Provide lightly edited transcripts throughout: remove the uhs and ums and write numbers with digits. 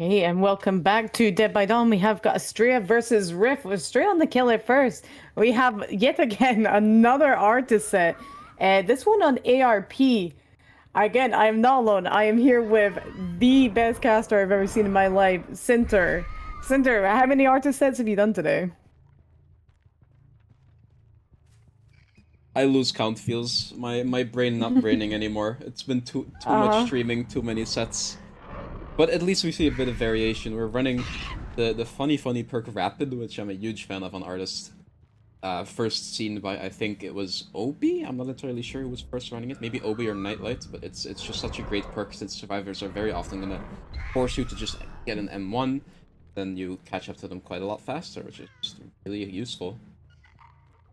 Hey, and welcome back to Dead by Dawn. We have got Astraea versus Riff. With Astraea on the killer first. We have yet again another artist set. This one on ARP. Again, I am not alone. I am here with the best caster I've ever seen in my life, Cinter. Cinter, how many artist sets have you done today? I lose count feels. My brain not braining anymore. It's been too much Uh-huh. streaming, too many sets. But at least we see a bit of variation. We're running the funny perk Rapid, which I'm a huge fan of on artist. First seen by I think it was Obi. I'm not entirely sure who was first running it. Maybe Obi or Nightlight, but it's just such a great perk since survivors are very often gonna force you to just get an M1, then you catch up to them quite a lot faster, which is just really useful.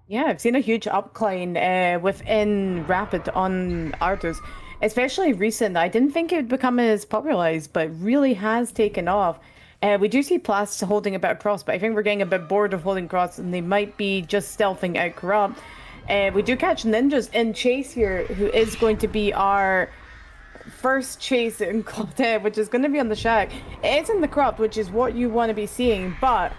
Yeah, I've seen a huge upcline within Rapid on artists, especially recent. I didn't think it would become as popularized, but really has taken off. We do see Plast holding a bit of cross, but I think we're getting a bit bored of holding cross, and they might be just stealthing out corrupt. We do catch ninjas in chase here, who is going to be our first chase in content, which is going to be on the shack. It is in the corrupt, which is what you want to be seeing, but.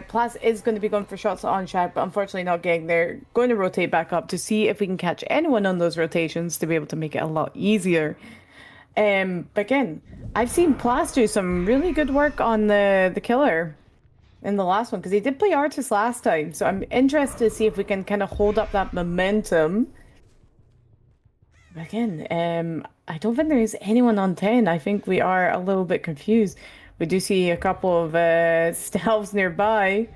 Plus is going to be going for shots on Shaq, but unfortunately not getting there. Going to rotate back up to see if we can catch anyone on those rotations to be able to make it a lot easier. But again, I've seen Plas do some really good work on the killer in the last one because he did play Artist last time. So I'm interested to see if we can kind of hold up that momentum. But again, I don't think there is anyone on 10. I think we are a little bit confused. We do see a couple of stealths nearby.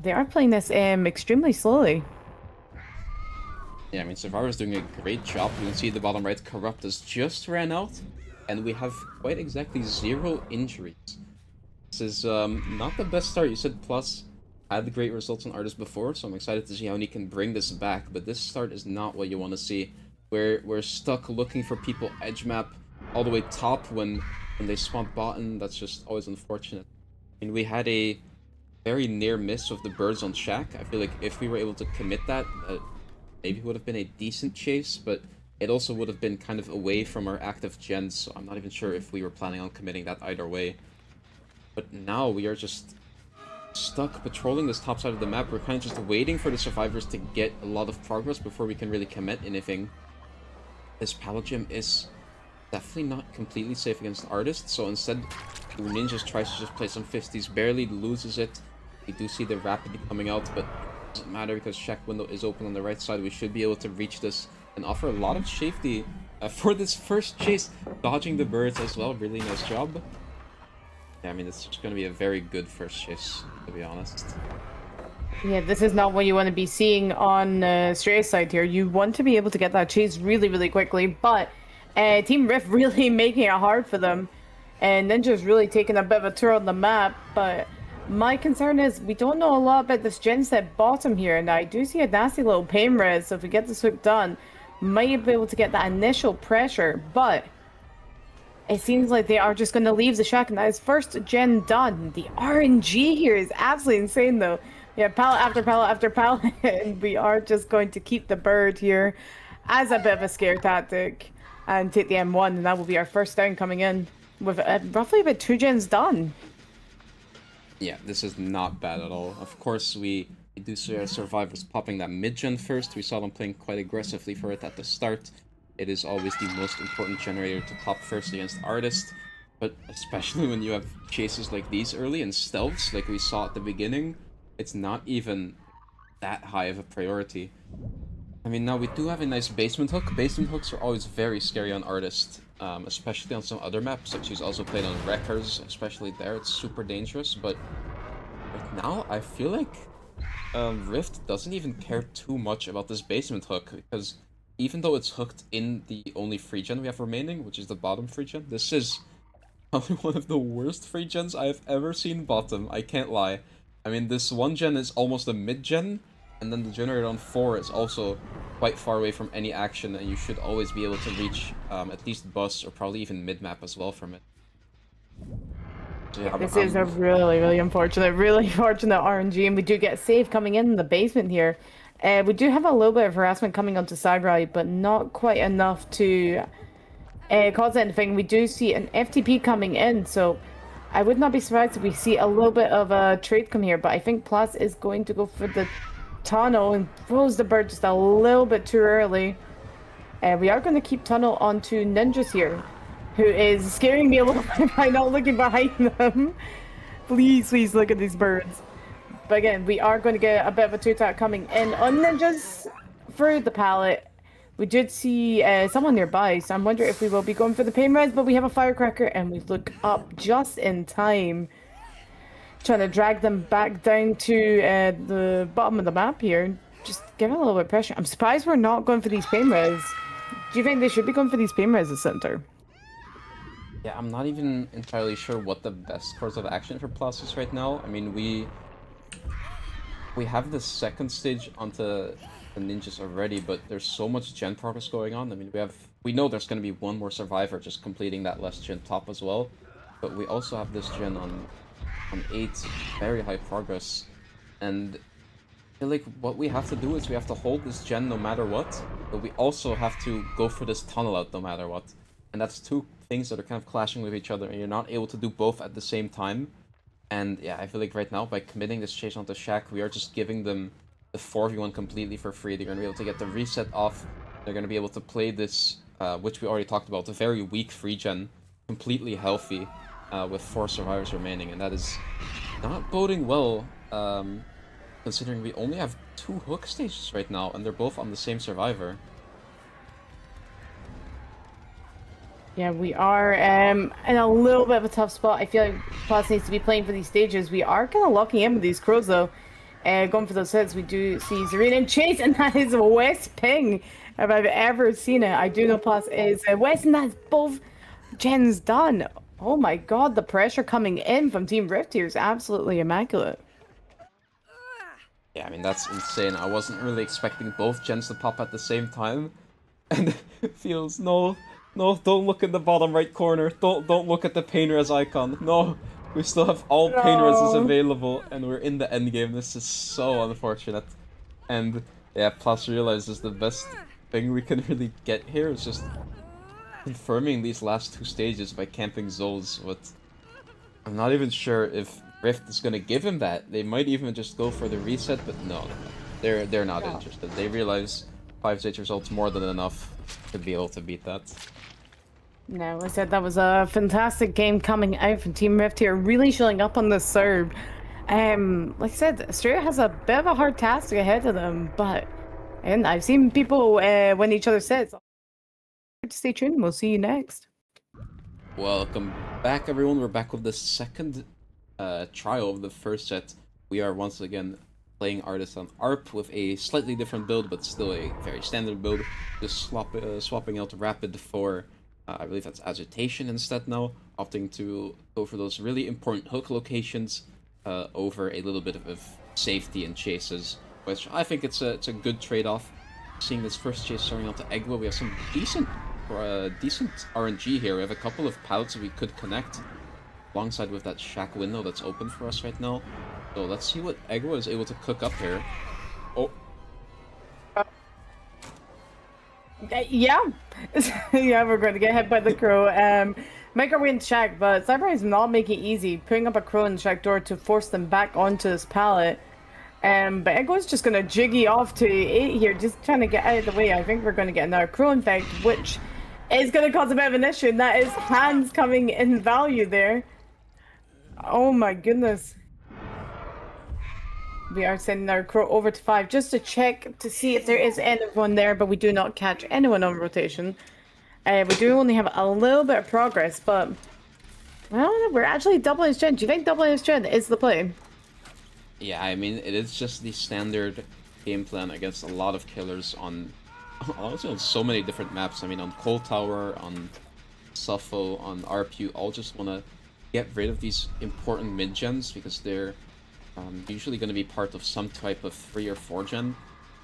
They are playing this extremely slowly. Yeah, I mean, Survivor's doing a great job. You can see the bottom right, Corrupt has just ran out, and we have quite exactly 0 injuries. This is not the best start. You said Plus had great results on Artist before, so I'm excited to see how he can bring this back, but this start is not what you want to see. We're stuck looking for people edge map all the way top when they spawn bottom. That's just always unfortunate. I mean, we had a very near miss of the birds on Shack. I feel like if we were able to commit that, maybe would have been a decent chase, but it also would have been kind of away from our active gens, so I'm not even sure if we were planning on committing that either way. But now we are just stuck patrolling this top side of the map. We're kind of just waiting for the survivors to get a lot of progress before we can really commit anything. This Pallet Gym is definitely not completely safe against artists, so instead Ninjas tries to just play some 50s, barely loses it. We do see the Rapid coming out, but it doesn't matter because check window is open on the right side. We should be able to reach this and offer a lot of safety for this first chase. Dodging the birds as well, really nice job. Yeah, I mean, it's just going to be a very good first chase, to be honest. Yeah, this is not what you want to be seeing on Straya's side here. You want to be able to get that chase really, really quickly, but Team Rift really making it hard for them. And Ninja's really taking a bit of a tour on the map, but my concern is we don't know a lot about this gen set bottom here, and I do see a nasty little pain res, so if we get this hook done, might be able to get that initial pressure, but it seems like they are just going to leave the shack, and that is first gen done. The RNG here is absolutely insane, though. We have pallet after pallet after pallet, and we are just going to keep the bird here as a bit of a scare tactic and take the M1, and that will be our first down coming in with roughly about 2 gens done. Yeah, this is not bad at all. Of course, we do see our survivors popping that mid-gen first. We saw them playing quite aggressively for it at the start. It is always the most important generator to pop first against Artist, but especially when you have chases like these early and stealths like we saw at the beginning, it's not even that high of a priority. I mean, now we do have a nice basement hook. Basement hooks are always very scary on Artist, especially on some other maps, like she's also played on Wreckers, especially there, it's super dangerous, but right now, I feel like Rift doesn't even care too much about this basement hook, because even though it's hooked in the only free gen we have remaining, which is the bottom free gen, this is probably one of the worst free gens I have ever seen bottom, I can't lie. I mean, this one gen is almost a mid gen, and then the generator on 4 is also quite far away from any action, and you should always be able to reach at least bus or probably even mid map as well from it. So yeah, This is a really, really really fortunate RNG, and we do get a save coming in the basement here. We do have a little bit of harassment coming onto side right, but not quite enough to cause anything. We do see an FTP coming in, so I would not be surprised if we see a little bit of a trade come here. But I think Plus is going to go for the tunnel and throws the bird just a little bit too early. We are going to keep tunnel onto Ninjas here, who is scaring me a little bit by not looking behind them. Please, please look at these birds. But again, we are going to get a bit of a two-attack coming in on Ninjas through the pallet. We did see someone nearby, so I'm wondering if we will be going for the pain res, but we have a firecracker and we look up just in time. Trying to drag them back down to the bottom of the map here. Just give it a little bit of pressure. I'm surprised we're not going for these pain res. Do you think they should be going for these pain res at center? Yeah, I'm not even entirely sure what the best course of action for Plus is right now. I mean, we have the second stage onto the ninjas already, but there's so much gen progress going on. I mean, we know there's going to be one more survivor just completing that last gen top as well, but we also have this gen on 8, very high progress, and I feel like what we have to do is we have to hold this gen no matter what, but we also have to go for this tunnel out no matter what, and that's two things that are kind of clashing with each other, and you're not able to do both at the same time. And yeah, I feel like right now, by committing this chase onto Shaq, we are just giving them the 4v1 completely for free. They're going to be able to get the reset off. They're going to be able to play this, which we already talked about, the very weak free gen, completely healthy, with 4 survivors remaining. And that is not boding well, considering we only have 2 hook stages right now, and they're both on the same survivor. Yeah, we are in a little bit of a tough spot. I feel like Plus needs to be playing for these stages. We are kind of locking in with these crows, though. Going for those hits, we do see Zarina and Chase, and that is a West ping if I've ever seen it. I do know Plus is West, and that's both gens done. Oh my god, the pressure coming in from Team Rift here is absolutely immaculate. Yeah, I mean, that's insane. I wasn't really expecting both gens to pop at the same time. And it feels, no, no, don't look in the bottom right corner. Don't look at the pain res icon. No, we still have all pain reses No. available, and we're in the end game. This is so unfortunate. And yeah, Plus realizes the best thing we can really get here is just confirming these last 2 stages by camping Zols, but I'm not even sure if Rift is gonna give him that. They might even just go for the reset, but no. They're not interested. They realize 5-stage results more than enough to be able to beat that. No, I said that was a fantastic game coming out from Team Rift here, really showing up on the serve. Like I said, Astraea has a bit of a hard task ahead of them, but and I've seen people win each other's sets. Stay tuned. We'll see you next. Welcome back, everyone. We're back with the second trial of the first set. We are once again playing Artist on ARP with a slightly different build, but still a very standard build. Just swapping out Rapid for, I believe that's Agitation instead now, opting to go for those really important hook locations over a little bit of safety and chases, which I think it's a good trade-off. Seeing this first chase starting out to Egwa, we have some decent RNG here. We have a couple of pallets we could connect alongside with that shack window that's open for us right now. So let's see what Egwa is able to cook up here. Oh. Yeah. Yeah, we're going to get hit by the crow. Make our way into shack, but Cyber is not making it easy, putting up a crow in the shack door to force them back onto this pallet. But Ego's just going to jiggy off to 8 here, just trying to get out of the way. I think we're going to get another crow infect, which is going to cause a bit of an issue, and that is hands coming in value there. Oh my goodness. We are sending our crow over to 5 just to check to see if there is anyone there, but we do not catch anyone on rotation. We do only have a little bit of progress, but well, we're actually doubling his gen. Do you think doubling his gen is the play? Yeah, I mean, it is just the standard game plan against a lot of killers on, honestly, on so many different maps. I mean, on Cold Tower, on Suffo, on ARP, you all just want to get rid of these important mid-gens because they're usually going to be part of some type of 3 or 4 gen.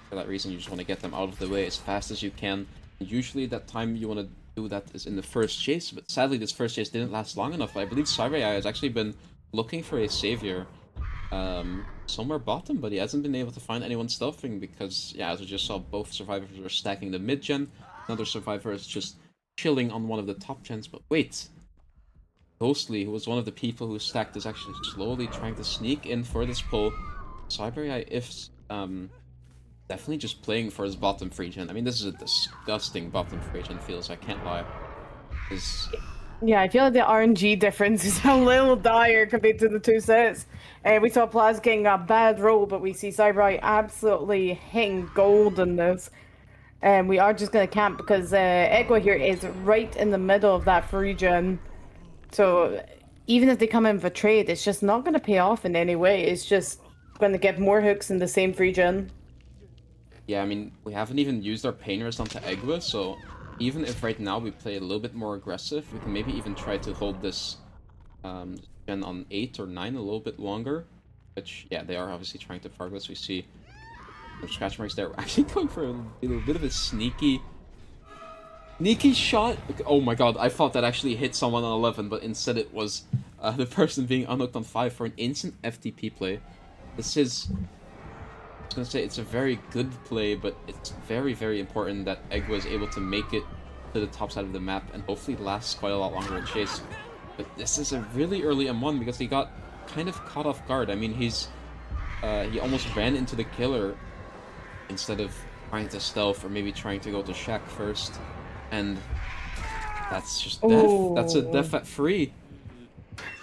For that reason, you just want to get them out of the way as fast as you can. And usually that time you want to do that is in the first chase, but sadly this first chase didn't last long enough. I believe Astraea has actually been looking for a savior somewhere bottom, but he hasn't been able to find anyone stealthing because, yeah, as we just saw, both survivors were stacking the mid-gen. Another survivor is just chilling on one of the top gens, but wait. Ghostly, who was one of the people who stacked, is actually slowly trying to sneak in for this pull. Cyber if definitely just playing for his bottom free gen. I mean, this is a disgusting bottom free gen feels, I can't lie. Is Yeah, I feel like the RNG difference is a little dire compared to the two sets. We saw Plaz getting a bad roll, but we see Cybereye absolutely hitting gold in this. And we are just going to camp because Egwa here is right in the middle of that free gen. So even if they come in with a trade, it's just not going to pay off in any way. It's just going to get more hooks in the same free gen. yeah, I mean, we haven't even used our painters onto Egwa, so even if right now we play a little bit more aggressive, we can maybe even try to hold this gen on 8 or 9 a little bit longer. Which, yeah, they are obviously trying to progress. We see some scratch marks there. We're actually going for a little bit of a sneaky shot. Oh my god, I thought that actually hit someone on 11, but instead it was the person being unhooked on 5 for an instant FTP play. This is... I was gonna say it's a very good play, but it's very, very important that Egg was able to make it to the top side of the map and hopefully lasts quite a lot longer in chase. But this is a really early M1 because he got kind of caught off guard. I mean, he almost ran into the killer instead of trying to stealth or maybe trying to go to Shack first. And that's just death. That's a death at 3.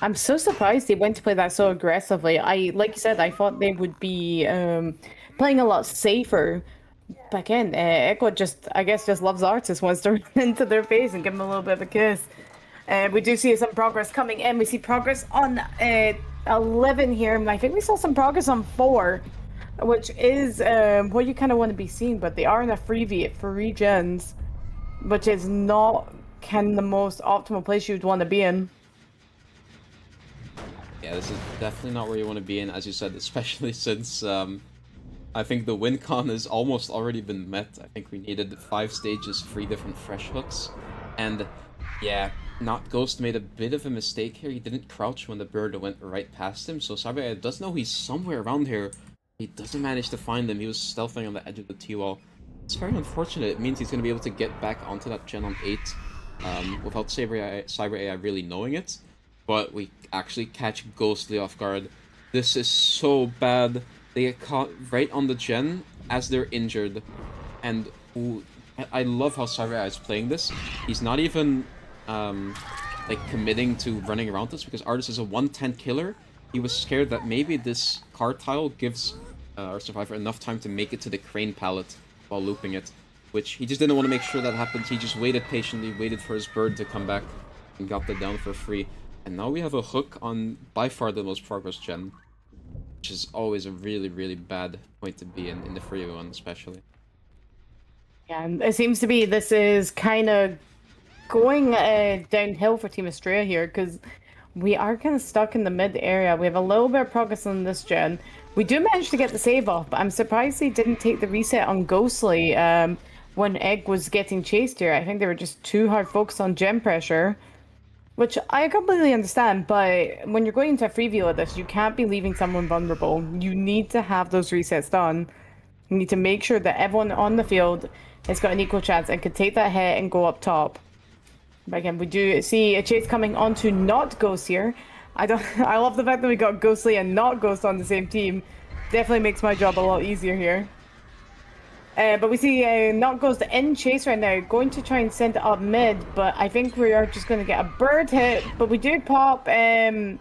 I'm so surprised they went to play that so aggressively. Like you said, I thought they would be playing a lot safer. But again, Echo just, I guess, just loves artists, wants to run into their face and give them a little bit of a kiss. We do see some progress coming in. We see progress on 11 here. And I think we saw some progress on 4, which is what you kind of want to be seeing. But they are in a freebie for regens, which is not kind of the most optimal place you'd want to be in. Yeah, this is definitely not where you want to be in, as you said, especially since I think the win con has almost already been met. I think we needed 5 stages, 3 different fresh hooks. And yeah, not Ghost made a bit of a mistake here. He didn't crouch when the bird went right past him. So Sabe does know he's somewhere around here. He doesn't manage to find him. He was stealthing on the edge of the T-wall. It's very unfortunate. It means he's going to be able to get back onto that gen on 8 without Cyber AI really knowing it. But we actually catch Ghostly off guard. This is so bad. They get caught right on the gen as they're injured. And ooh, I love how Cyber is playing this. He's not even like committing to running around this because Artis is a 110 killer. He was scared that maybe this card tile gives our survivor enough time to make it to the crane pallet while looping it. Which he just didn't want to make sure that happens. He just waited patiently, waited for his bird to come back and got the down for free. And now we have a hook on by far the most progress gen, which is always a really, really bad point to be in the free one, especially. Yeah, and it seems to be this is kind of going downhill for Team Astraea here because we are kind of stuck in the mid area. We have a little bit of progress on this gen. We do manage to get the save off, but I'm surprised they didn't take the reset on Ghostly when Egg was getting chased here. I think they were just too hard focused on gen pressure. Which I completely understand, but when you're going into a free view like this, you can't be leaving someone vulnerable. You need to have those resets done. You need to make sure that everyone on the field has got an equal chance and can take that hit and go up top. But again, we do see a chase coming onto not Ghost here. I love the fact that we got Ghostly and not Ghost on the same team. Definitely makes my job a lot easier here. But we see Not Ghost in chase right now, going to try and send it up mid, but I think we are just going to get a bird hit, but we do pop 4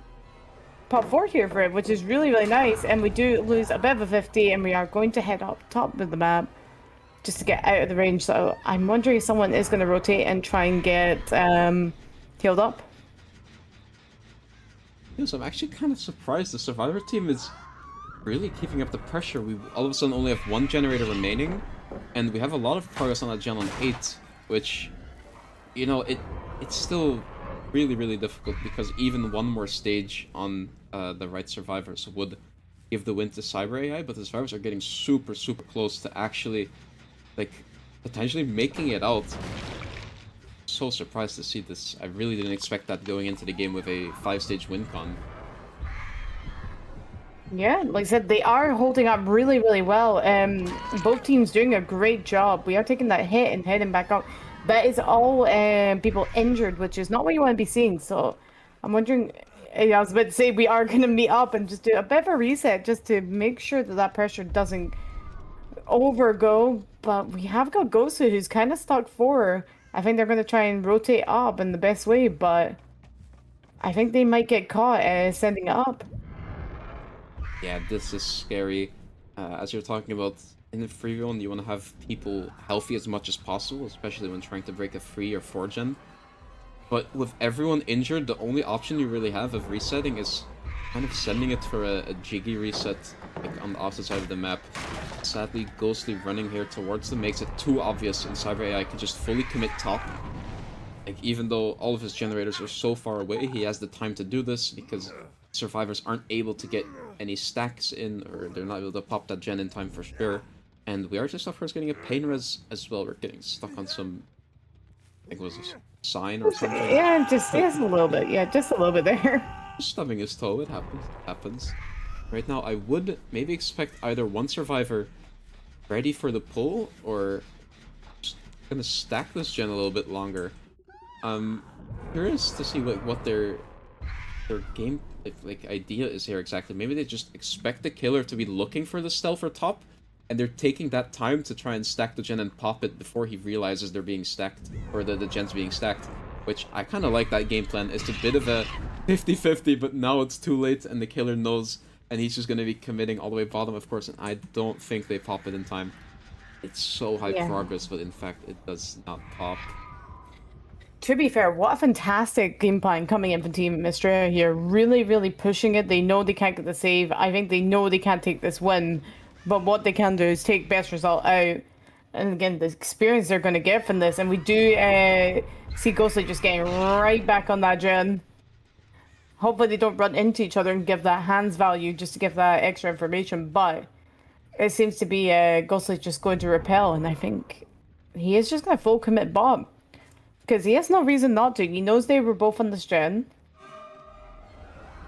here for it, which is really, really nice, and we do lose a bit of a 50, and we are going to head up top of the map just to get out of the range, so I'm wondering if someone is going to rotate and try and get healed up. Yes, I'm actually kind of surprised the Survivor team is really keeping up the pressure. We all of a sudden only have 1 generator remaining, and we have a lot of progress on that gen on 8, which, you know, it's still really, really difficult because even 1 more stage on the right survivors would give the win to Cyber AI, but the survivors are getting super, super close to actually, like, potentially making it out. So surprised to see this. I really didn't expect that going into the game with a 5-stage win con. Yeah, like I said, they are holding up really, really well. Both teams doing a great job. We are taking that hit and heading back up. That is all people injured, which is not what you want to be seeing. So I'm wondering, I was about to say we are going to meet up and just do a bit of a reset just to make sure that that pressure doesn't overgo. But we have got Gosu who's kind of stuck for. I think they're going to try and rotate up in the best way, but I think they might get caught sending it up. Yeah, this is scary. As you're talking about in the free run, you want to have people healthy as much as possible, especially when trying to break a 3 or 4 gen. But with everyone injured, the only option you really have of resetting is kind of sending it for a jiggy reset, like on the opposite side of the map. Sadly, Ghostly running here towards them makes it too obvious, and Cyber AI can just fully commit top. Like, even though all of his generators are so far away, he has the time to do this because survivors aren't able to get any stacks in, or they're not able to pop that gen in time for sure. And we are just, of course, getting a pain res as well. We're getting stuck on some, I think it was a sign or something. Yeah, just a little bit. Yeah, just a little bit there. Stubbing his toe, it happens. It happens. Right now, I would maybe expect either one survivor ready for the pull, or just gonna stack this gen a little bit longer. Curious to see what their game like idea is here exactly. Maybe they just expect the killer to be looking for the stealth or top, and they're taking that time to try and stack the gen and pop it before he realizes they're being stacked, or the gen's being stacked. Which I kind of like that game plan. It's a bit of a 50-50, but now it's too late and the killer knows, and he's just going to be committing all the way bottom, of course, and I don't think they pop it in time. It's so high Yeah. progress, but in fact it does not pop. To be fair, what a fantastic game plan coming in from Team Astraea here. Really, really pushing it. They know they can't get the save. I think they know they can't take this win. But what they can do is take best result out. And again, the experience they're going to get from this. And we do see Ghostly just getting right back on that gen. Hopefully they don't run into each other and give that hands value just to give that extra information. But it seems to be Ghostly just going to repel. And I think he is just going to full commit bomb. Because he has no reason not to. He knows they were both on the strand.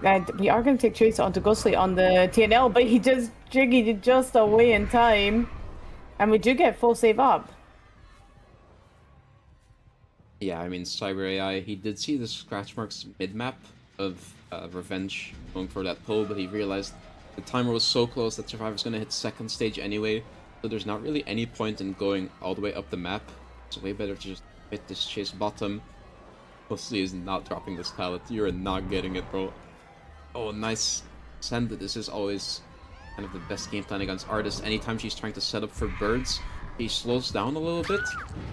And we are going to take Chase onto Ghostly on the TNL, but he just jiggied it just away in time. And we do get full save up. Yeah, I mean, Cyber AI, he did see the scratch marks mid-map of Revenge going for that pull, but he realized the timer was so close that Survivor's going to hit second stage anyway, so there's not really any point in going all the way up the map. It's way better to just hit this chase bottom. Mostly is not dropping this pallet. You're not getting it, bro. Oh, nice send. This is always kind of the best game plan against Artist. Anytime she's trying to set up for birds, he slows down a little bit,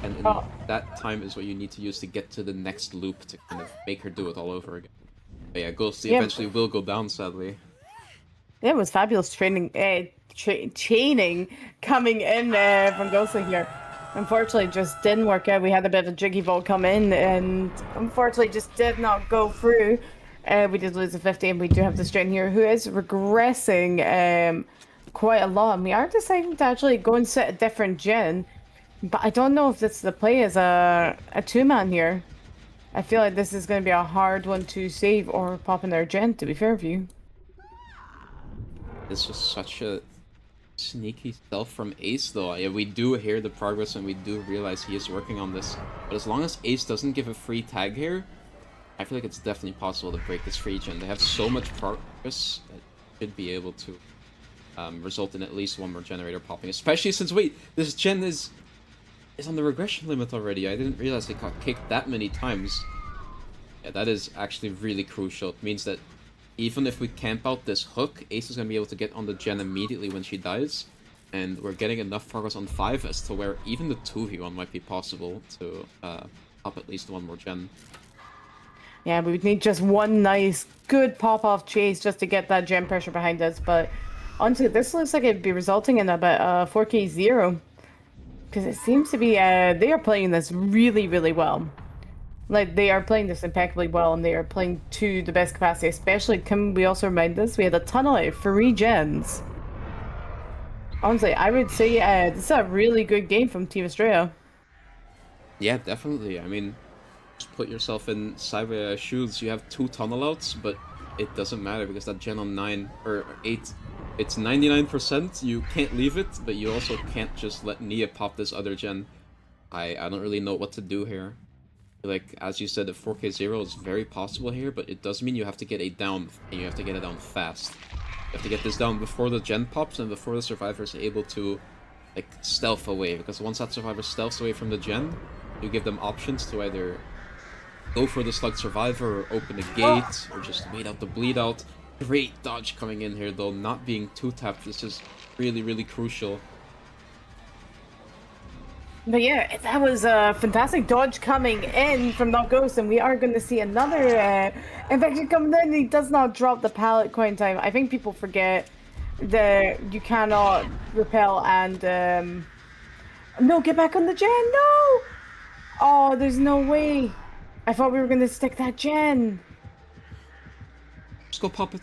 and Oh, that time is what you need to use to get to the next loop to kind of make her do it all over again. But yeah, Ghosty yeah, eventually will go down, sadly. it was fabulous training, chaining coming in from Ghostly here. Unfortunately, just didn't work out. We had a bit of a jiggy ball come in, and unfortunately, just did not go through. We did lose a 50, and we do have the strain here who is regressing quite a lot. And we are deciding to actually go and set a different gen, but I don't know if this is the play as a two-man here. I feel like this is going to be a hard one to save or pop in their gen, to be fair with you. This was such a sneaky stealth from Ace, though. Yeah, we do hear the progress and we do realize he is working on this. But as long as Ace doesn't give a free tag here, I feel like it's definitely possible to break this free gen. They have so much progress that should be able to result in at least one more generator popping. Especially since, wait, this gen is on the regression limit already. I didn't realize they got kicked that many times. Yeah, that is actually really crucial. It means that even if we camp out this hook, Ace is going to be able to get on the gen immediately when she dies. And we're getting enough progress on 5 as to where even the 2v1 might be possible to up at least one more gen. Yeah, we would need just one nice, good pop-off chase just to get that gem pressure behind us. But honestly, this looks like it'd be resulting in about 4K0. Because it seems to be, they are playing this really, really well. Like, they are playing this impeccably well, and they are playing to the best capacity. Especially, can we also remind us, we had a tunnel of 3 gens. Honestly, I would say this is a really good game from Team Astraea. Yeah, definitely. I mean, just put yourself in Cyber shoes. You have 2 tunnel outs, but it doesn't matter because that gen on 9 or 8, it's 99%. You can't leave it, but you also can't just let Nia pop this other gen. I don't really know what to do here. Like, as you said, the 4K0 is very possible here, but it does mean you have to get a down, and you have to get it down fast. You have to get this down before the gen pops and before the survivor is able to, like, stealth away. Because once that survivor stealths away from the gen, you give them options to either go for the slugged survivor or open a Oh, gate or just wait out the bleed out. Great dodge coming in here, though, not being two-tapped. This is really, really crucial. but yeah, that was a fantastic dodge coming in from that ghost, and we are going to see another infection coming in. He does not drop the pallet coin time. I think people forget that you cannot repel and no, get back on the gen. No, oh, there's no way. I thought we were going to stick that gen. Just go pop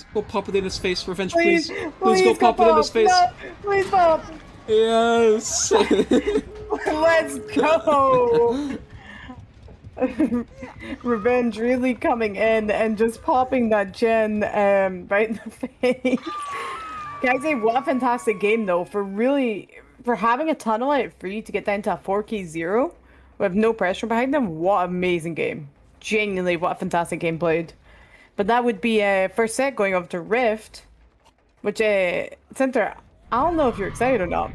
it in his face, revenge, Please, please. Please go please go pop it in his pop. face. No, please pop. Yes! Let's go. Revenge really coming in and just popping that gen right in the face. Can I say what a fantastic game though for having a tunnel out for you to get down to a 4K0 with no pressure behind them. What amazing game. Genuinely, what a fantastic game played. But that would be first set going over to Rift, which Center, I don't know if you're excited or not.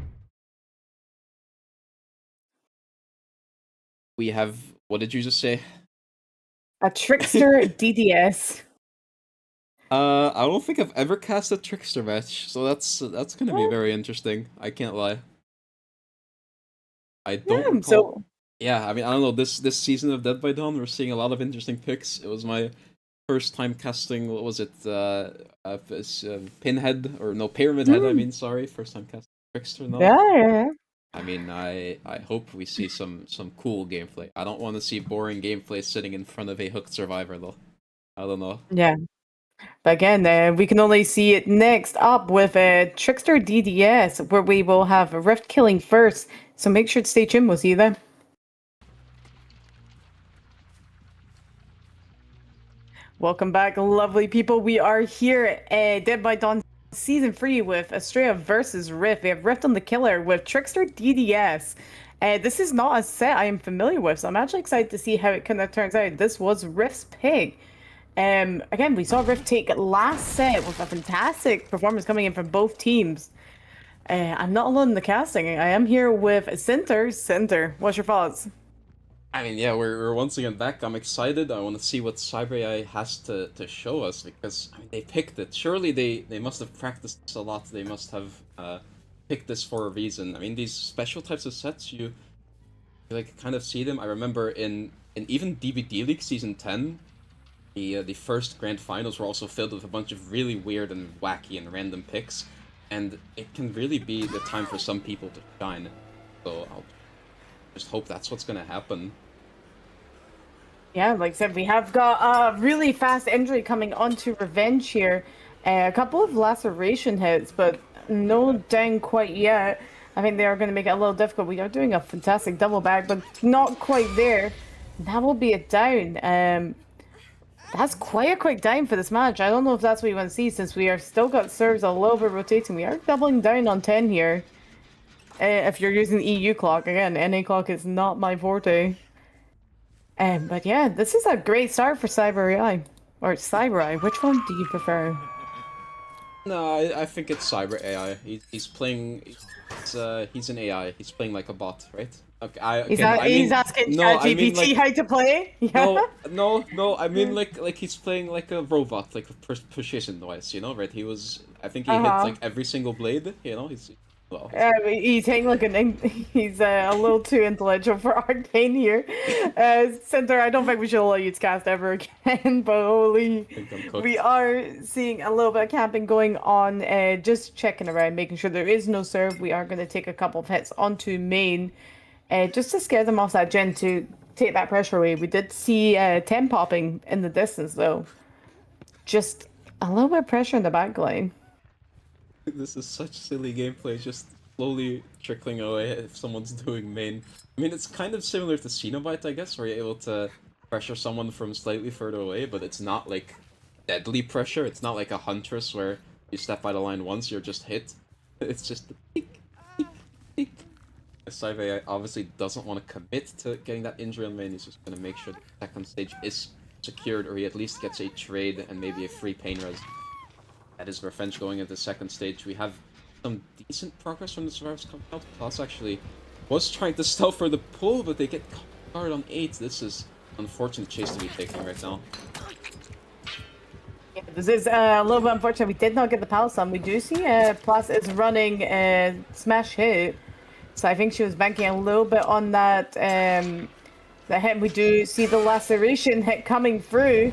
We have. What did you just say? A Trickster DDS. I don't think I've ever cast a trickster match, so that's gonna be very interesting. I can't lie. I don't Yeah, recall. so Yeah, I mean, I don't know. This season of Dead by Dawn, we're seeing a lot of interesting picks. It was my first time casting. What was it? Pinhead or no Pyramid Head? I mm, mean, sorry, first time casting trickster now. yeah, yeah, yeah. I mean, I hope we see some cool gameplay. I don't want to see boring gameplay sitting in front of a hooked survivor though. I don't know. Yeah. But again, we can only see it next up with Trickster DDS, where we will have a Rift killing first. So make sure to stay tuned. We'll see you then. Welcome back, lovely people. We are here at Dead by Dawn Season 3 with Astraea versus Rift. We have Rift on the Killer with Trickster DDS. This is not a set I am familiar with, so I'm actually excited to see how it kind of turns out. This was Rift's pick. Again, we saw Rift take last set with a fantastic performance coming in from both teams. I'm not alone in the casting. I am here with Cinter. Cinter, what's your thoughts? I mean, yeah, we're once again back. I'm excited. I want to see what Cyber has to show us because I mean, they picked it. Surely they must have practiced this a lot. They must have picked this for a reason. I mean, these special types of sets, you like kind of see them. I remember in even DVD League Season 10, the first grand finals were also filled with a bunch of really weird and wacky and random picks, and it can really be the time for some people to shine. So I'll just hope that's what's gonna happen. Yeah, like I said, we have got a really fast injury coming onto Revenge here. A couple of laceration hits, but no down quite yet. I think they are going to make it a little difficult. We are doing a fantastic double back, but not quite there. That will be a down. That's quite a quick down for this match. I don't know if that's what you want to see since we are still got serves a little bit rotating. We are doubling down on 10 here. If you're using EU clock, again, NA clock is not my forte. But yeah, this is a great start for Cyber AI. Or Cyber AI, which one do you prefer? No, I think it's Cyber AI. He's playing. He's an AI. He's playing like a bot, right? Okay, I He's mean, asking no, I mean ChatGPT like how to play? Yeah. no. I mean like he's playing like a robot, like precision wise, right? I think he hits Uh-huh. like every single blade, he's well. He's hanging like he's a little too intellectual for Arcane here. Center, I don't think we should allow you to cast ever again, but holy, I think I'm we cooked. are seeing a little bit of camping going on. Just checking around, making sure there is no serve. We are going to take a couple of hits onto main, just to scare them off that gen to take that pressure away. We did see 10 popping in the distance though. Just a little bit of pressure in the back line. This is such silly gameplay, just slowly trickling away if someone's doing main. I mean, it's kind of similar to Cenobite, I guess, where you're able to pressure someone from slightly further away, but it's not like deadly pressure. It's not like a Huntress where you step by the line once, you're just hit. It's just tick, tick, tick. Astraea obviously doesn't want to commit to getting that injury on main. He's just going to make sure the second stage is secured, or he at least gets a trade and maybe a free pain res. That is revenge going into the second stage. We have some decent progress from the survivors coming out. Plus actually was trying to stealth for the pull, but they get caught on 8. This is unfortunate chase to be taking right now. Yeah, this is a little bit unfortunate. We did not get the palace on. We do see Plus is running smash hit. So I think she was banking a little bit on that the hit. We do see the laceration hit coming through.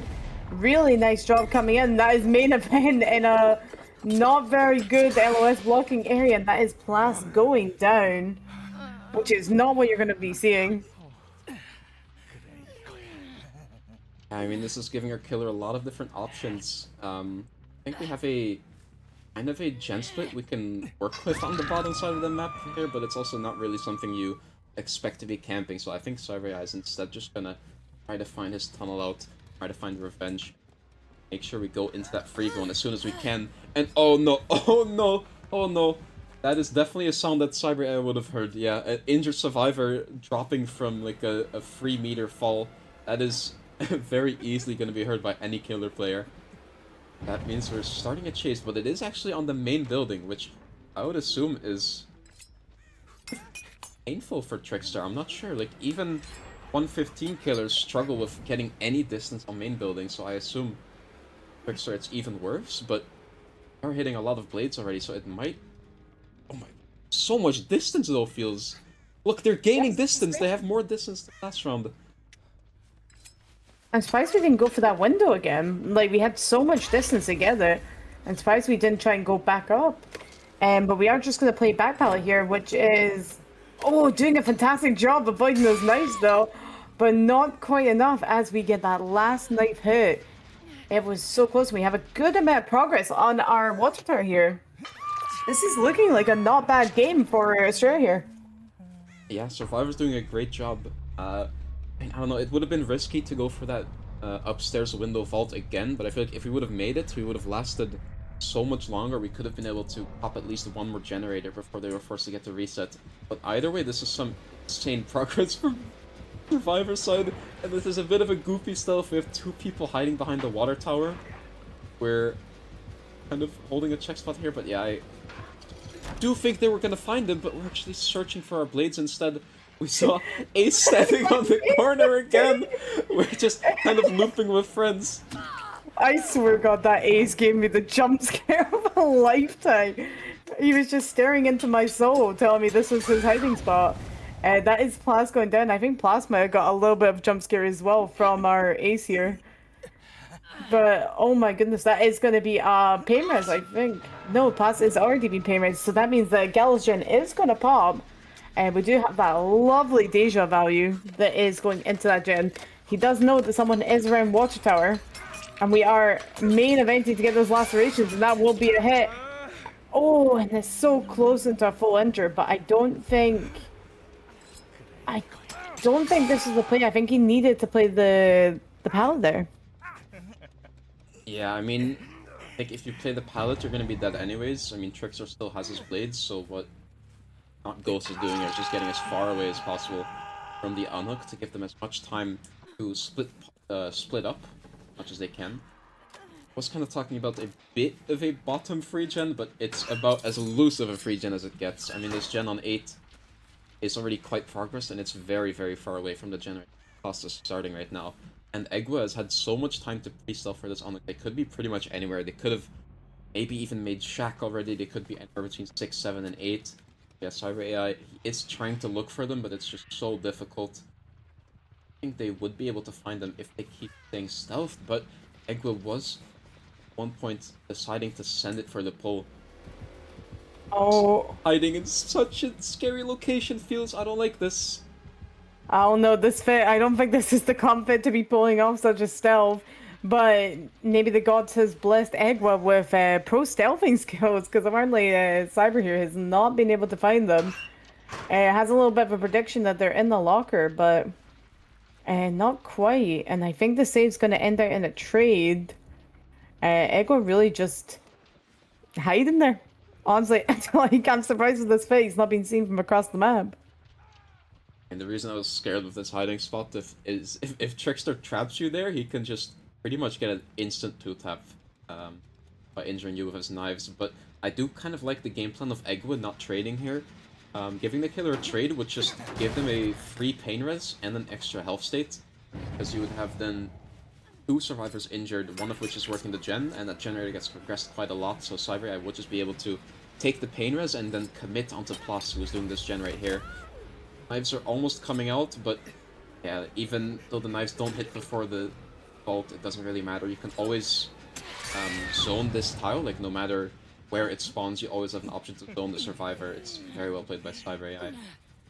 Really nice job coming in. That is main event in a not very good LOS blocking area, and that is Plas going down, which is not what you're going to be seeing. I mean, this is giving our killer a lot of different options. I think we have a kind of a gen split we can work with on the bottom side of the map here, but it's also not really something you expect to be camping. So I think Astraea is instead just gonna try to find his tunnel out, try to find revenge, make sure we go into that free zone as soon as we can. And oh no, oh no, oh no. That is definitely a sound that Astraea would have heard. Yeah, an injured survivor dropping from like a 3-meter fall. That is very easily going to be heard by any killer player. That means we're starting a chase, but it is actually on the main building, which I would assume is painful for Trickster. I'm not sure. Like, even 115 killers struggle with getting any distance on main building, so I assume Trickster it's even worse, but they're hitting a lot of blades already, so it might... Oh my... So much distance, though, feels... Look, they're gaining distance. They have more distance than last round. I'm surprised we didn't go for that window again. Like, we had so much distance together. I'm surprised we didn't try and go back up. But we are just going to play back pallet here, which is... Oh, doing a fantastic job avoiding those knives, though. But not quite enough as we get that last knife hit. It was so close. We have a good amount of progress on our water tower here. This is looking like a not bad game for Astraea here. Yeah, Survivor's doing a great job. I don't know, it would have been risky to go for that upstairs window vault again, but I feel like if we would have made it, we would have lasted so much longer. We could have been able to pop at least one more generator before they were forced to get the reset. But either way, this is some insane progress from Survivor's side, and this is a bit of a goofy stealth. We have 2 people hiding behind the water tower. We're kind of holding a check spot here, but yeah, I do think they were gonna find them, but we're actually searching for our blades instead. We saw Ace standing on the corner again. We're just kind of looping with friends. I swear God, that Ace gave me the jump scare of a lifetime. He was just staring into my soul, telling me this was his hiding spot. That is Plas going down. I think Plasma got a little bit of jump scare as well from our Ace here. But, oh my goodness, that is going to be pain res, I think. No, Plas is already been pain res, so that means that Gallows Gen is going to pop. And we do have that lovely Deja value that is going into that gen. He does know that someone is around Water Tower. And we are main eventing to get those lacerations, and that will be a hit. Oh, and it's so close into a full injure, but I don't think this is the play. I think he needed to play the pallet there. Yeah, I mean, like, if you play the pallet, you're gonna be dead anyways. I mean, Trickster still has his blades, so what Ghost is doing here is just getting as far away as possible from the unhook to give them as much time to split up as much as they can. I was kind of talking about a bit of a bottom free gen, but it's about as loose of a free gen as it gets. I mean, this gen on 8 is already quite progressed, and it's very, very far away from the generation cost is starting right now. And Egwa has had so much time to pre-stealth for this unhook. They could be pretty much anywhere. They could have maybe even made Shack already. They could be anywhere between 6, 7, and 8. Yeah, Astraea is trying to look for them, but it's just so difficult. I think they would be able to find them if they keep staying stealthed, but Egwa was at one point deciding to send it for the pull. Oh, Hiding in such a scary location feels... I don't like this. I don't know this fit. I don't think this is the comp fit to be pulling off such a stealth. But maybe the gods has blessed Egwa with pro stealthing skills, because apparently Cyber here has not been able to find them. Has a little bit of a prediction that they're in the locker, but not quite. And I think the save's going to end out in a trade. Egwa really just hiding there. Honestly, I'm surprised with this face not being seen from across the map. And the reason I was scared of this hiding spot if Trickster traps you there, he can just pretty much get an instant 2-tap um, by injuring you with his knives. But I do kind of like the game plan of Eggwood not trading here. Giving the killer a trade would just give them a free pain res and an extra health state, because you would have then 2 survivors injured, one of which is working the gen, and that generator gets progressed quite a lot, so Cyber would just be able to take the pain res and then commit onto Plus, who's doing this gen right here. Knives are almost coming out, but yeah, even though the knives don't hit before the vault, it doesn't really matter. You can always zone this tile, like no matter where it spawns, you always have an option to zone the survivor. It's very well played by Cyber AI.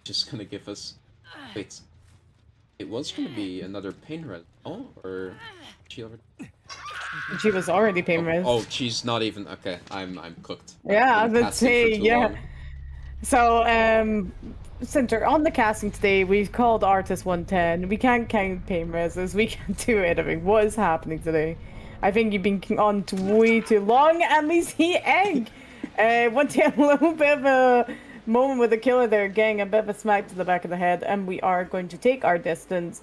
Just gonna give us... Wait, it was gonna be another pain res. Oh, or... She already... She was already pain res. Oh, she's not even... Okay, I'm cooked. Yeah, I would say, yeah. Long. So, Center, on the casting today, we've called Artist 110. We can't count pain reses. We can't do anything. What is happening today? I think you've been on way too long, and we see Egg. One day, a little bit of a moment with the killer there, getting a bit of a smack to the back of the head, and we are going to take our distance,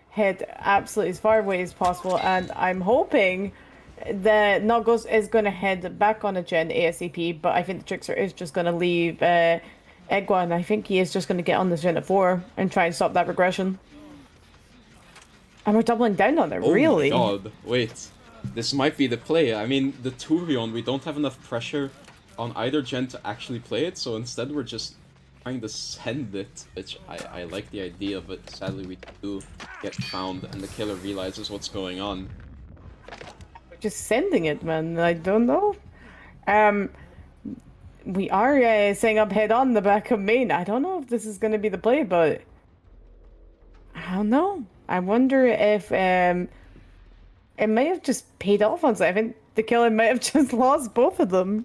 head absolutely as far away as possible, and I'm hoping that Nuggles is going to head back on a gen ASAP, but I think the Trickster is just going to leave Egwa, and I think he is just going to get on the gen at 4 and try and stop that regression. And we're doubling down on it, really. Oh my god, wait. This might be the play. I mean, the Turion, we don't have enough pressure on either gen to actually play it, so instead we're just trying to send it, which I like the idea, but sadly we do get found, and the killer realizes what's going on. We're just sending it, man. I don't know. We are setting up head on the back of main. I don't know if this is going to be the play, but I don't know. I wonder if it might have just paid off on something. I think the killer might have just lost both of them.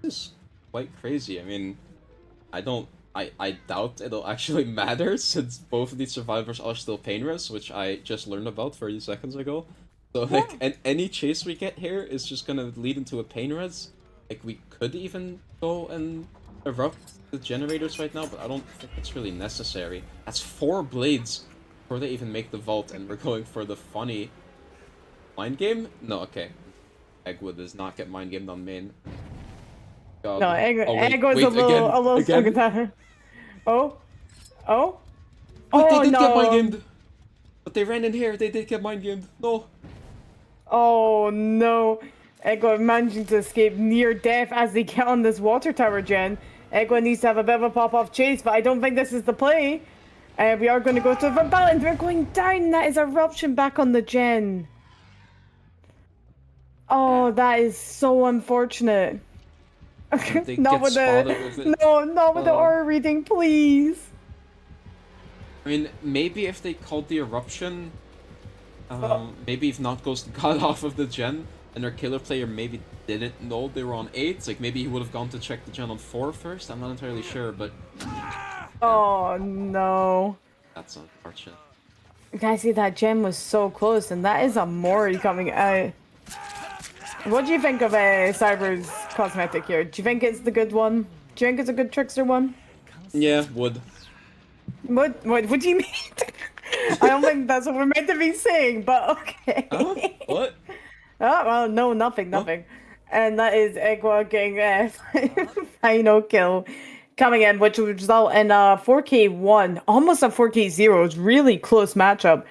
This is quite crazy. I mean, I doubt it'll actually matter, since both of these survivors are still pain res, which I just learned about 30 seconds ago. So, like, and any chase we get here is just gonna lead into a pain res. Like, we could even go and erupt the generators right now, but I don't think it's really necessary. That's 4 blades before they even make the vault, and we're going for the funny mind game? No, okay. Eggwood does not get mind gamed on main. God. No, Egg was a little stuck at that. Oh? Oh? But they did no. get mind gamed! But they ran in here, they did get mind gamed. No. Oh no. Egwa managing to escape near death as they get on this water tower gen. Egwa needs to have a bit of a pop-off chase, but I don't think this is the play. We are going to go to the balance. We're going down. That is eruption back on the gen. Oh, that is so unfortunate. Not with the aura reading, please. I mean, maybe if they called the eruption, maybe if Not Ghost got off of the gen, and their killer player maybe didn't know they were on 8, like maybe he would have gone to check the gen on 4 first, I'm not entirely sure, but... Oh no. That's unfortunate. Guys, see, that gem was so close, and that is a Mori coming out. What do you think of Cyber's cosmetic here? Do you think it's the good one? Do you think it's a good Trickster one? Yeah, would. What do you mean? I don't think that's what we're meant to be saying, but okay. What? Oh, well, no, nothing. And that is Egwa getting final kill coming in, which would result in a 4K1, almost a 4K0. It's really close matchup.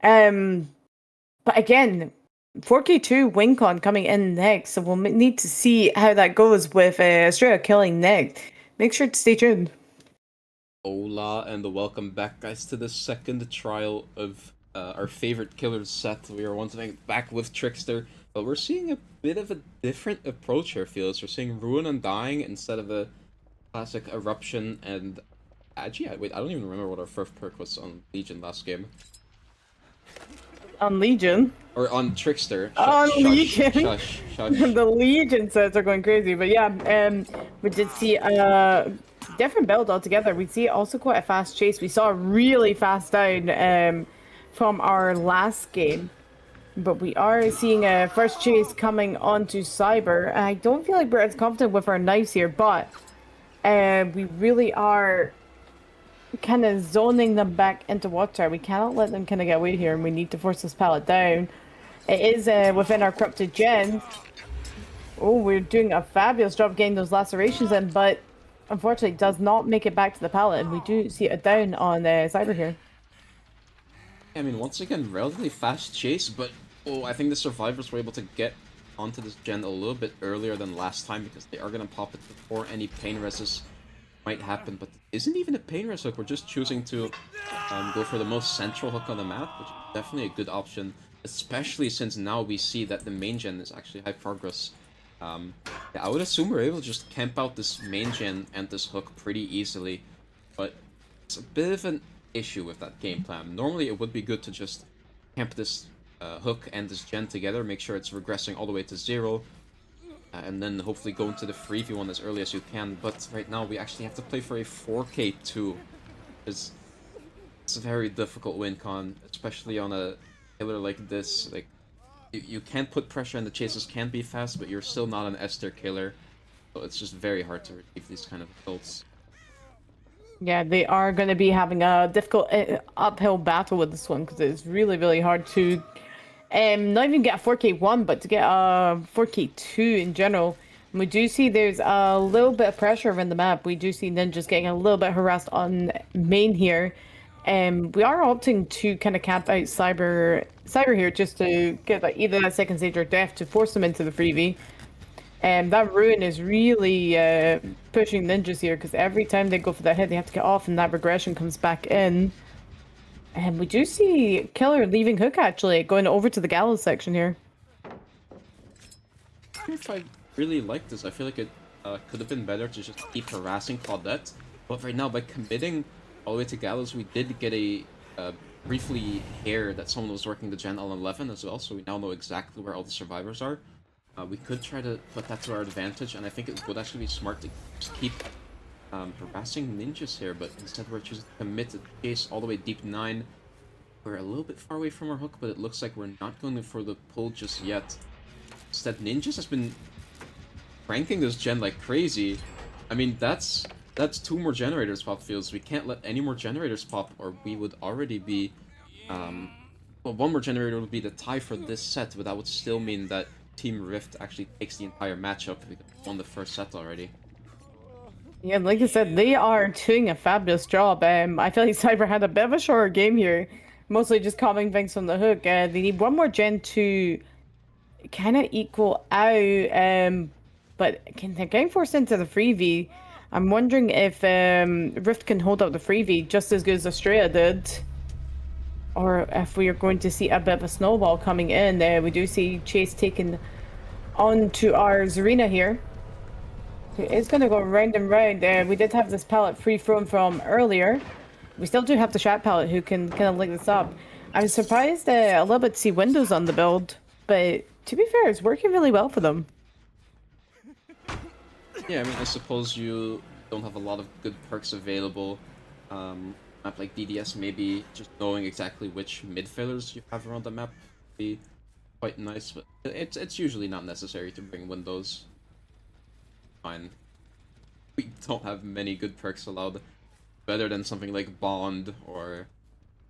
But again, 4K2 WinCon coming in next, so we'll need to see how that goes with Astraea killing next. Make sure to stay tuned. Hola, and welcome back, guys, to the second trial of our favorite killers set. We are once again back with Trickster, but we're seeing a bit of a different approach here, feels. We're seeing Ruin and Dying instead of a classic Eruption and Agi. Wait, I don't even remember what our first perk was on Legion last game. On Legion? Or on Trickster. On Legion? Shush. The Legion sets are going crazy, but yeah, we did see a different build altogether. We see also quite a fast chase. We saw a really fast down from our last game, but we are seeing a first chase coming onto Cyber. I don't feel like we're as confident with our knives here, but we really are kind of zoning them back into water. We cannot let them kind of get away here, and we need to force this pallet down. It is within our corrupted gen. Oh, we're doing a fabulous job getting those lacerations in, but unfortunately it does not make it back to the pallet, and we do see it down on Cyber here. I mean, once again, relatively fast chase, but oh, I think the survivors were able to get onto this gen a little bit earlier than last time because they are gonna pop it before any pain reses might happen. But it isn't even a pain res hook. We're just choosing to go for the most central hook on the map, which is definitely a good option, especially since now we see that the main gen is actually high progress. Yeah, I would assume we're able to just camp out this main gen and this hook pretty easily, but it's a bit of an issue with that game plan. Normally it would be good to just camp this hook and this gen together, make sure it's regressing all the way to 0, and then hopefully go into the free v1 as early as you can, but right now we actually have to play for a 4k2. It's a very difficult win con, especially on a killer like this. Like, you can't put pressure and the chases can be fast, but you're still not an S tier killer, so it's just very hard to achieve these kind of results. Yeah, they are going to be having a difficult uphill battle with this one because it's really, really hard to not even get a 4K1, but to get a 4K2 in general. And we do see there's a little bit of pressure around the map. We do see ninjas getting a little bit harassed on main here. We are opting to kind of camp out Cyber here just to get like either that second stage or death to force them into the freebie. And that ruin is really pushing ninjas here because every time they go for that hit, they have to get off, and that regression comes back in. And we do see Killer leaving Hook actually, going over to the gallows section here. I don't know if I really like this. I feel like it could have been better to just keep harassing Claudette, but right now by committing all the way to gallows, we did get a briefly hear that someone was working the gen on 11 as well, so we now know exactly where all the survivors are. We could try to put that to our advantage, and I think it would actually be smart to just keep harassing ninjas here, but instead we're choosing to commit to the chase all the way deep 9. We're a little bit far away from our hook, but it looks like we're not going for the pull just yet. Instead, ninjas has been ranking this gen like crazy. I mean, that's 2 more generators pop fields. We can't let any more generators pop, or we would already be well, 1 more generator would be the tie for this set, but that would still mean that Team Rift actually takes the entire matchup because we won the first set already. Yeah, like I said, they are doing a fabulous job. I feel like Cyber had a bit of a shorter game here, mostly just calming things from the hook. They need 1 more gen to kind of equal out, but they're getting forced into the freebie. I'm wondering if Rift can hold up the freebie just as good as Astraea did, or if we are going to see a bit of a snowball coming in. We do see Chase taken onto our Zarina here. It's going to go round and round. We did have this pallet free thrown from earlier. We still do have the Shat pallet who can kind of link this up. I'm surprised a little bit to see Windows on the build, but to be fair, it's working really well for them. Yeah, I mean, I suppose you don't have a lot of good perks available. Map like DDS, maybe just knowing exactly which midfielders you have around the map would be quite nice, but it's usually not necessary to bring Windows. Fine. We don't have many good perks allowed. Better than something like Bond or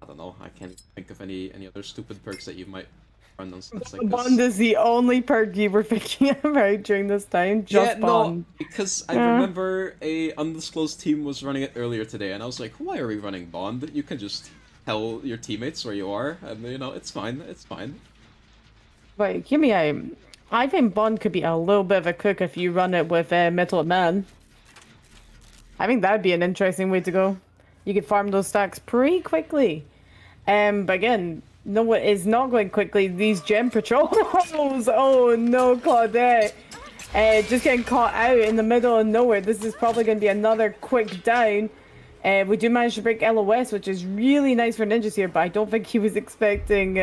I don't know. I can't think of any other stupid perks that you might run on sets like Bond this. is the only perk you were thinking about during this time. Just Yeah, no, Bond. because I Yeah. remember a undisclosed team was running it earlier today, and I was like, why are we running Bond? You can just tell your teammates where you are, and you know, it's fine, it's fine. But give me a. I think Bond could be a little bit of a cook if you run it with Metal Man. I think that'd be an interesting way to go. You could farm those stacks pretty quickly. But again, no, what is not going quickly? These gem patrols. Oh no, Claudette. Just getting caught out in the middle of nowhere. This is probably going to be another quick down. We do manage to break LOS, which is really nice for ninjas here, but I don't think he was expecting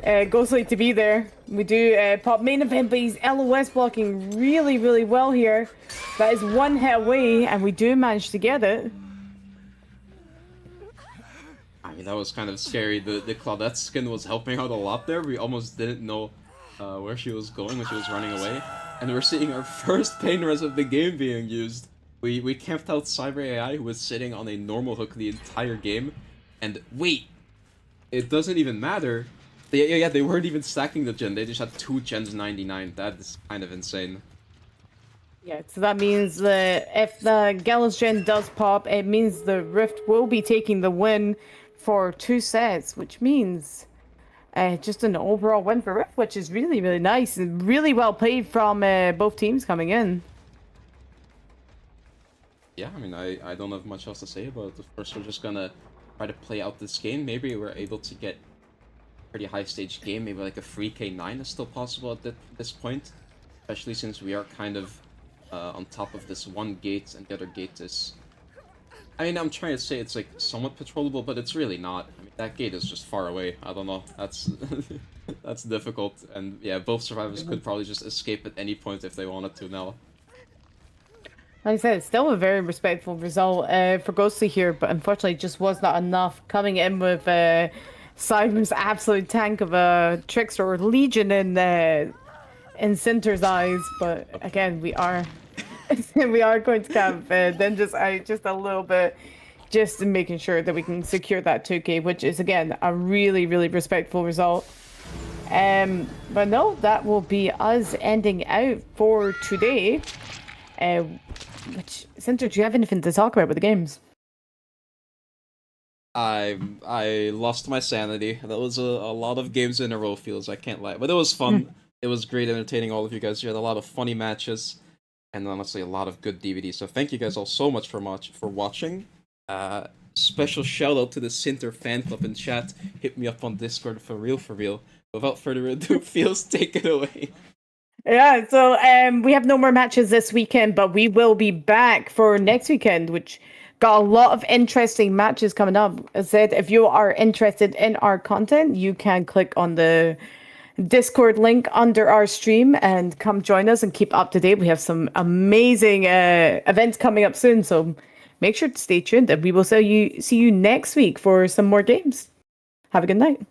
Ghostlight to be there. We do pop main event, but he's LOS blocking really, really well here. That is 1 hit away, and we do manage to get it. I mean, that was kind of scary. The Claudette skin was helping out a lot there. We almost didn't know where she was going when she was running away. And we're seeing our first pain res of the game being used. We camped out Cyber AI, who was sitting on a normal hook the entire game, and wait, it doesn't even matter. They weren't even stacking the gen. They just had two gens 99. That is kind of insane. Yeah, so that means that if the Gallus gen does pop, it means the Rift will be taking the win for 2 sets, which means just an overall win for Rift, which is really, really nice and really well played from both teams coming in. Yeah, I mean, I don't have much else to say about it. Of course, we're just gonna try to play out this game. Maybe we're able to get a pretty high stage game. Maybe like a 3K9 is still possible at this point. Especially since we are kind of on top of this one gate, and the other gate is... I mean, I'm trying to say it's like somewhat patrollable, but it's really not. I mean, that gate is just far away. I don't know. That's that's difficult. And yeah, both survivors could probably just escape at any point if they wanted to now. Like I said, it's still a very respectful result for Ghostly here, but unfortunately just was not enough. Coming in with Simon's absolute tank of a Trickster or Legion in Cinter's eyes, but again, we are we are going to have then just a little bit, just making sure that we can secure that 2K, which is again a really, really respectful result. But no, that will be us ending out for today. Uh, which, Cinter, do you have anything to talk about with the games? I lost my sanity. That was a lot of games in a row, feels, I can't lie. But it was fun. It was great entertaining all of you guys. You had a lot of funny matches, and honestly a lot of good DVDs. So thank you guys all so much for watching. Special shout out to the Sinter fan club in chat. Hit me up on Discord for real, for real. Without further ado, Feels, take it away. Yeah, so we have no more matches this weekend, but we will be back for next weekend, which got a lot of interesting matches coming up. As I said, if you are interested in our content, you can click on the Discord link under our stream and come join us and keep up to date. We have some amazing events coming up soon, so make sure to stay tuned, and we will see you next week for some more games. Have a good night.